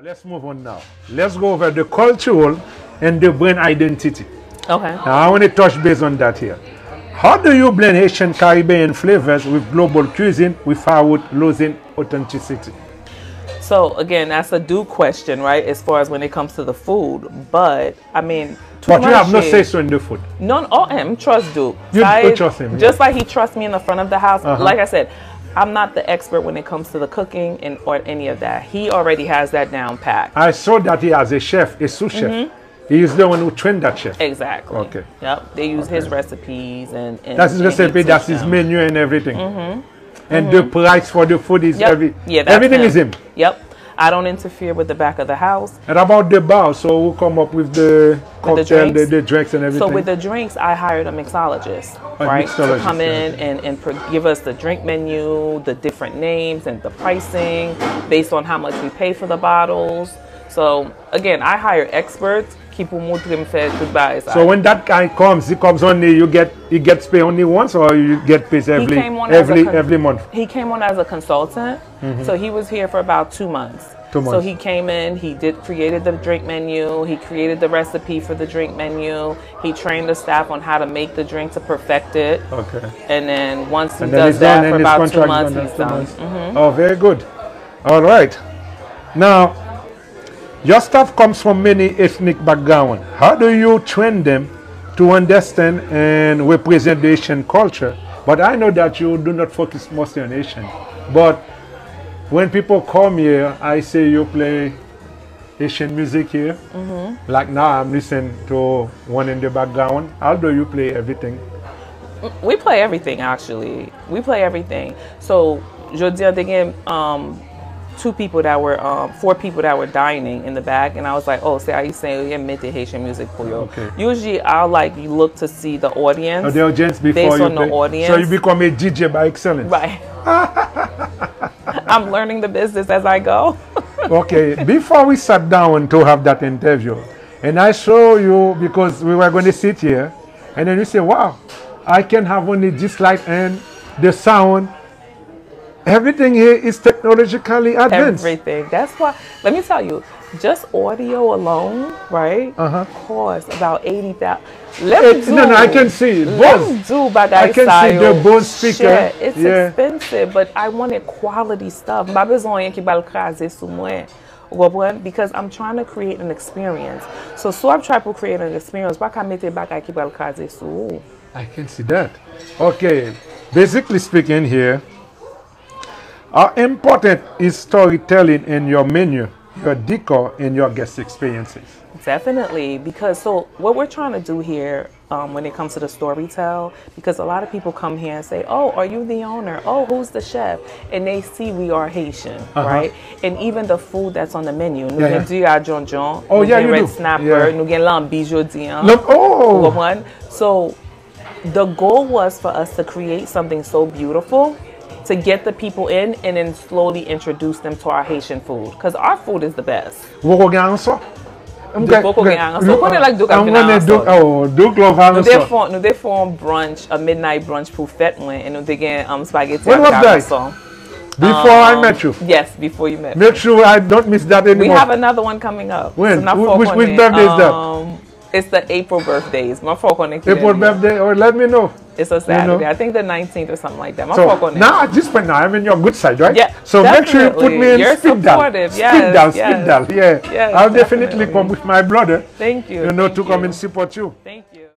Let's move on now. Let's go over the cultural and the brand identity. Okay. Now, I want to touch base on that here. How do you blend Haitian Caribbean flavors with global cuisine without losing authenticity? So again, that's a do question, right? As far as when it comes to the food, but I mean, but you have no say so in the food. None. Oh, him trust Duke. You trust him, just like he trusts me in the front of the house. Like I said, I'm not the expert when it comes to the cooking and or any of that. He already has that down pat. I saw that he has a chef, a sous chef. He is the one who trained that chef. Exactly. Okay. Yep. They use his recipes and that's his recipe. That's his menu and everything. And the price for the food is everything is him. Yep. I don't interfere with the back of the house. And about the bar, so who come up with the cocktail, the drinks and everything? So with the drinks, I hired a mixologist, right? To come in and give us the drink menu, the different names and the pricing based on how much we pay for the bottles. So again, I hire experts. So when that guy comes, he comes only, he gets paid only once, or you get paid every month? He came on as a consultant. So he was here for about 2 months. So he came in, he created the drink menu, he created the recipe for the drink menu, he trained the staff on how to make the drink to perfect it. Okay. And then once he does that for about 2 months, he's done. Oh, very good. All right. Now, your staff comes from many ethnic backgrounds. How do you train them to understand and represent the Asian culture? But I know that you do not focus mostly on Asian. But when people come here, I say you play Asian music here. Like now I'm listening to one in the background. Although you play everything. We play everything, actually. We play everything. So, je dis again, 4 people that were dining in the back, and I was like, oh, say, are you saying you made Haitian music for you? Okay. Usually I'll look to see the audience. The audience before based you on play. The audience. So you become a DJ by excellence. Right. I'm learning the business as I go. Okay, before we sat down to have that interview, and I saw you because we were going to sit here, and then you say, wow, I can have only this light and the sound. Everything here is technologically advanced. Everything. That's why, let me tell you, just audio alone, right, costs about 80,000. No, I can see it. I can see the Bose speaker. It's expensive, but I wanted quality stuff. Because I'm trying to create an experience. So I'm trying to create an experience. I can see that. Okay, basically speaking here, how important is storytelling in your menu, your decor, and your guest experiences? Definitely, because what we're trying to do here when it comes to the storytell, because a lot of people come here and say, oh, are you the owner? Oh, who's the chef? And they see we are Haitian, right? And even the food that's on the menu. Oh, yeah, you red do. snapper, yeah. Oh! So the goal was for us to create something so beautiful to get the people in and then slowly introduce them to our Haitian food. Because our food is the best. Nous devons brunch, a midnight brunch pour fête and nous devons spaghetti. When was that? Before I met you? Yes, before you met me. Make sure I don't miss that anymore. We have another one coming up. When? Which birthday is that? It's the April birthdays. April birthday, or let me know. It's a Saturday. You know? I think the 19th or something like that. So now at this point now, I'm in your good side, right? Yeah. So make sure you put me in speed dial. Yes, speed dial. Yeah. Yes, I'll definitely come with my brother. Thank you. To come and support you. Thank you.